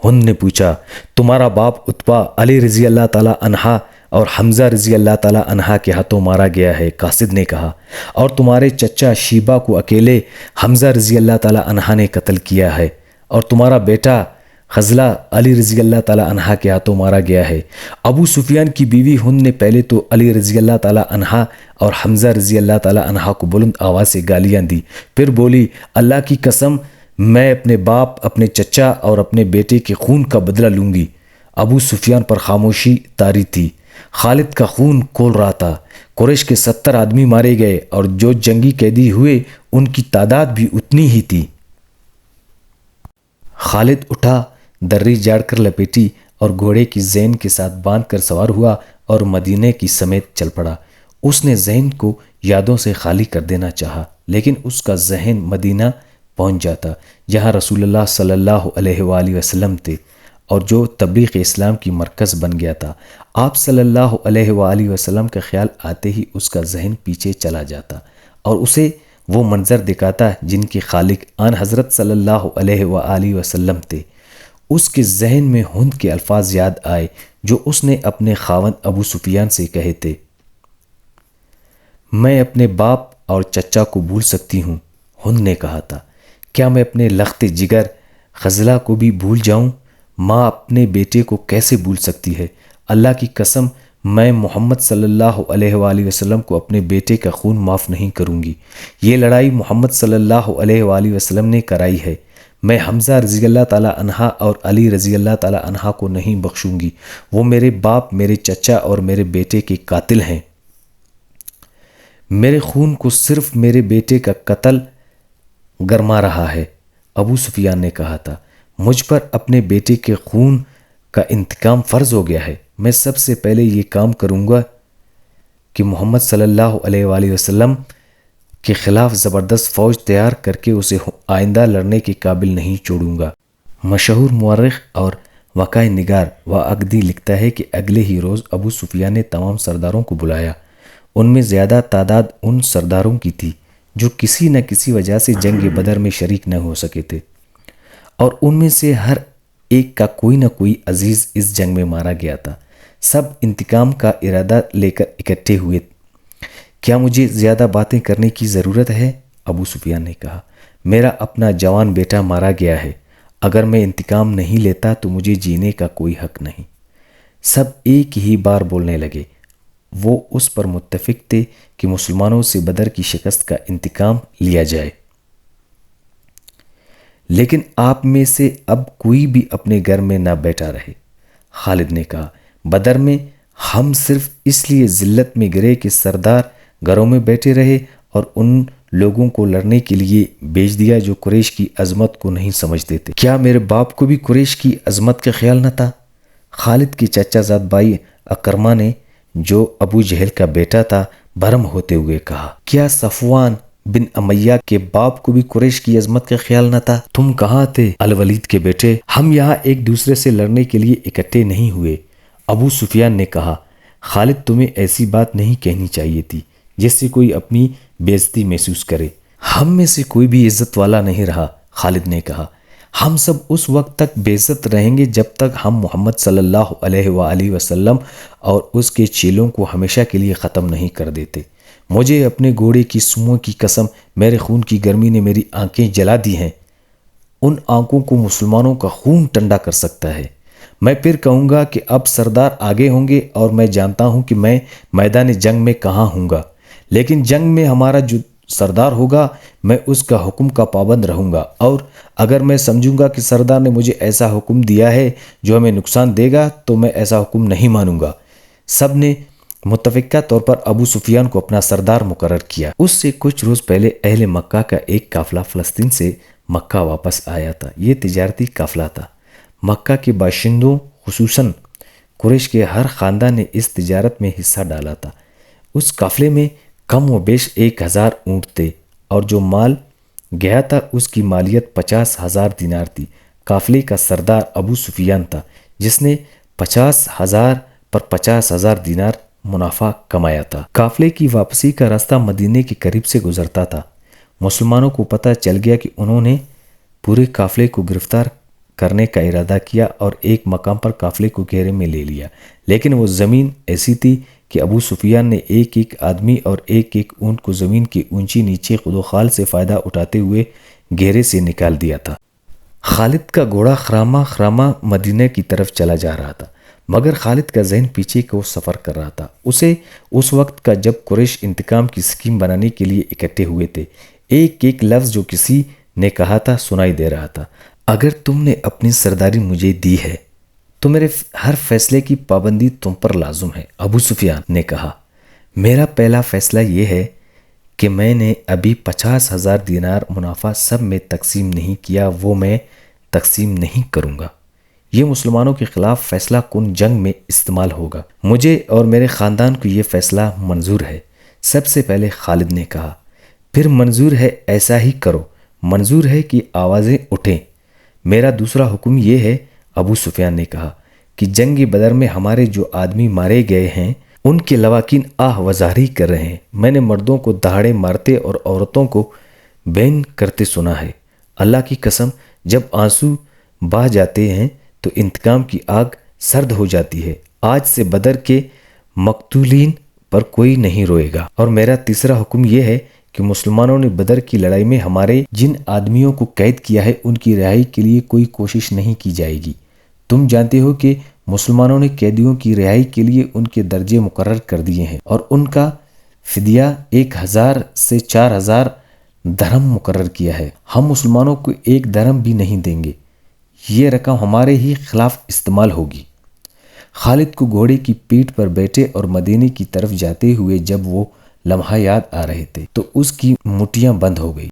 ہند نے پوچھا تمہارا باپ عتبہ علی رضی اللہ تعالیٰ عنہ اور حمزہ رضی اللہ تعالیٰ عنہ کے ہاتھوں مارا گیا ہے؟ قاصد نے کہا اور تمہارے چچا شیبہ کو اکیلے حمزہ رضی اللہ تعالیٰ عنہ نے قتل کیا ہے اور تمہارا بیٹا خزلہ علی رضی اللہ تعالیٰ عنہ کے ہاتھوں مارا گیا ہے۔ ابو سفیان کی بیوی ہند نے پہلے تو علی رضی اللہ تعالیٰ عنہ اور حمزہ رضی اللہ تعالیٰ عنہ کو بلند آواز سے گالیاں دی، پھر بولی اللہ کی قسم میں اپنے باپ، اپنے چچا اور اپنے بیٹے کے خون کا بدلہ لوں گی۔ ابو سفیان پر خاموشی طاری تھی۔ خالد کا خون کھول رہا تھا۔ قریش کے 70 آدمی مارے گئے اور جو جنگی قیدی ہوئے ان کی تعداد بھی اتنی ہی تھی۔ خالد اٹھا، دری جاڑ کر لپیٹی اور گھوڑے کی زین کے ساتھ باندھ کر سوار ہوا اور مدینے کی سمیت چل پڑا۔ اس نے زین کو یادوں سے خالی کر دینا چاہا، لیکن اس کا ذہن مدینہ پہنچ جاتا جہاں رسول اللہ صلی اللہ علیہ وآلہ وسلم تھے اور جو تبلیغ اسلام کی مرکز بن گیا تھا۔ آپ صلی اللہ علیہ وآلہ وسلم کا خیال آتے ہی اس کا ذہن پیچھے چلا جاتا اور اسے وہ منظر دکھاتا جن کے خالق آن حضرت صلی اللہ علیہ وآلہ وسلم تھے۔ اس کے ذہن میں ہند کے الفاظ یاد آئے جو اس نے اپنے خاوند ابو سفیان سے کہے تھے، میں اپنے باپ اور چچا کو بھول سکتی ہوں۔ ہند نے کہا تھا، کیا میں اپنے لخت جگر خزلہ کو بھی بھول جاؤں؟ ماں اپنے بیٹے کو کیسے بھول سکتی ہے؟ اللہ کی قسم میں محمد صلی اللہ علیہ وآلہ وسلم کو اپنے بیٹے کا خون معاف نہیں کروں گی۔ یہ لڑائی محمد صلی اللہ علیہ وآلہ وسلم نے کرائی ہے۔ میں حمزہ رضی اللہ تعالیٰ عنہ اور علی رضی اللہ تعالیٰ عنہ کو نہیں بخشوں گی۔ وہ میرے باپ، میرے چچا اور میرے بیٹے کے قاتل ہیں۔ میرے خون کو صرف میرے بیٹے کا قتل گرما رہا ہے۔ ابو سفیان نے کہا تھا، مجھ پر اپنے بیٹے کے خون کا انتقام فرض ہو گیا ہے۔ میں سب سے پہلے یہ کام کروں گا کہ محمد صلی اللہ علیہ وآلہ وسلم کے خلاف زبردست فوج تیار کر کے اسے آئندہ لڑنے کے قابل نہیں چھوڑوں گا۔ مشہور مورخ اور واقعہ نگار واقدی لکھتا ہے کہ اگلے ہی روز ابو سفیان نے تمام سرداروں کو بلایا۔ ان میں زیادہ تعداد ان سرداروں کی تھی جو کسی نہ کسی وجہ سے جنگ بدر میں شریک نہ ہو سکے تھے، اور ان میں سے ہر ایک کا کوئی نہ کوئی عزیز اس جنگ میں مارا گیا تھا۔ سب انتقام کا ارادہ لے کر اکٹھے ہوئے۔ کیا مجھے زیادہ باتیں کرنے کی ضرورت ہے؟ ابو سفیان نے کہا، میرا اپنا جوان بیٹا مارا گیا ہے، اگر میں انتقام نہیں لیتا تو مجھے جینے کا کوئی حق نہیں۔ سب ایک ہی بار بولنے لگے۔ وہ اس پر متفق تھے کہ مسلمانوں سے بدر کی شکست کا انتقام لیا جائے، لیکن آپ میں سے اب کوئی بھی اپنے گھر میں نہ بیٹھا رہے۔ خالد نے کہا، بدر میں ہم صرف اس لیے ذلت میں گرے کہ سردار گھروں میں بیٹھے رہے اور ان لوگوں کو لڑنے کے لیے بھیج دیا جو قریش کی عظمت کو نہیں سمجھتے تھے۔ کیا میرے باپ کو بھی قریش کی عظمت کا خیال نہ تھا؟ خالد کے چچا زاد بھائی اکرمہ نے، جو ابو جہل کا بیٹا تھا، بھرم ہوتے ہوئے کہا، کیا صفوان بن امیہ کے باپ کو بھی قریش کی عظمت کا خیال نہ تھا؟ تم کہاں تھے الولید کے بیٹے؟ ہم یہاں ایک دوسرے سے لڑنے کے لیے اکٹھے نہیں ہوئے۔ ابو سفیان نے کہا، خالد تمہیں ایسی بات نہیں کہنی چاہیے تھی جس سے کوئی اپنی بے عزتی محسوس کرے۔ ہم میں سے کوئی بھی عزت والا نہیں رہا۔ خالد نے کہا، ہم سب اس وقت تک بے عزت رہیں گے جب تک ہم محمد صلی اللہ علیہ وآلہ وسلم اور اس کے چیلوں کو ہمیشہ کے لیے ختم نہیں کر دیتے۔ مجھے اپنے گھوڑے کی سموں کی قسم، میرے خون کی گرمی نے میری آنکھیں جلا دی ہیں۔ ان آنکھوں کو مسلمانوں کا خون ٹھنڈا کر سکتا ہے۔ میں پھر کہوں گا کہ اب سردار آگے ہوں گے اور میں جانتا ہوں کہ میں میدان جنگ میں کہاں ہوں گا، لیکن جنگ میں ہمارا جو سردار ہوگا میں اس کا حکم کا پابند رہوں گا، اور اگر میں سمجھوں گا کہ سردار نے مجھے ایسا حکم دیا ہے جو ہمیں نقصان دے گا تو میں ایسا حکم نہیں مانوں گا۔ سب نے متفقہ طور پر ابو سفیان کو اپنا سردار مقرر کیا۔ اس سے کچھ روز پہلے اہل مکہ کا ایک قافلہ فلسطین سے مکہ واپس آیا تھا۔ یہ تجارتی قافلہ تھا۔ مکہ کے باشندوں خصوصاً قریش کے ہر خاندان نے اس تجارت میں حصہ ڈالا تھا۔ اس قافلے میں کم و بیش 1000 اونٹ تھے اور جو مال گیا تھا اس کی مالیت 50,000 دینار تھی۔ قافلے کا سردار ابو سفیان تھا جس نے 50,000 پر 50,000 دینار منافع کمایا تھا۔ قافلے کی واپسی کا راستہ مدینے کے قریب سے گزرتا تھا۔ مسلمانوں کو پتہ چل گیا کہ انہوں نے پورے قافلے کو گرفتار کرنے کا ارادہ کیا اور ایک مقام پر قافلے کو گھیرے میں لے لیا، لیکن وہ زمین ایسی تھی کہ ابو سفیان نے ایک ایک آدمی اور ایک ایک اونٹ کو زمین کی اونچی نیچے خدوخال سے فائدہ اٹھاتے ہوئے گھیرے سے نکال دیا تھا۔ خالد کا گھوڑا خراما خراما مدینہ کی طرف چلا جا رہا تھا، مگر خالد کا ذہن پیچھے کو سفر کر رہا تھا۔ اسے اس وقت کا جب قریش انتقام کی اسکیم بنانے کے لیے اکٹھے ہوئے تھے، ایک ایک لفظ جو کسی نے کہا تھا سنائی دے رہا تھا۔ اگر تم نے اپنی سرداری مجھے دی ہے تو میرے ہر فیصلے کی پابندی تم پر لازم ہے، ابو سفیان نے کہا۔ میرا پہلا فیصلہ یہ ہے کہ میں نے ابھی 50,000 دینار منافع سب میں تقسیم نہیں کیا، وہ میں تقسیم نہیں کروں گا۔ یہ مسلمانوں کے خلاف فیصلہ کن جنگ میں استعمال ہوگا۔ مجھے اور میرے خاندان کو یہ فیصلہ منظور ہے، سب سے پہلے خالد نے کہا۔ پھر منظور ہے، ایسا ہی کرو، منظور ہے کہ آوازیں اٹھیں۔ میرا دوسرا حکم یہ ہے، ابو سفیان نے کہا، کہ جنگ بدر میں ہمارے جو آدمی مارے گئے ہیں ان کے لواکین آہ وزاری کر رہے ہیں۔ میں نے مردوں کو دہاڑے مارتے اور عورتوں کو بین کرتے سنا ہے۔ اللہ کی قسم، جب آنسو بہہ جاتے ہیں تو انتقام کی آگ سرد ہو جاتی ہے۔ آج سے بدر کے مقتولین پر کوئی نہیں روئے گا۔ اور میرا تیسرا حکم یہ ہے کہ مسلمانوں نے بدر کی لڑائی میں ہمارے جن آدمیوں کو قید کیا ہے ان کی رہائی کے لیے کوئی کوشش نہیں کی جائے گی۔ تم جانتے ہو کہ مسلمانوں نے قیدیوں کی رہائی کے لیے ان کے درجے مقرر کر دیے ہیں اور ان کا فدیہ 1,000 سے 4,000 درہم مقرر کیا ہے۔ ہم مسلمانوں کو 1 درہم بھی نہیں دیں گے، یہ رقم ہمارے ہی خلاف استعمال ہوگی۔ خالد کو گھوڑے کی پیٹھ پر بیٹھے اور مدینے کی طرف جاتے ہوئے جب وہ لمحہ یاد آ رہے تھے تو اس کی مٹھیاں بند ہو گئی۔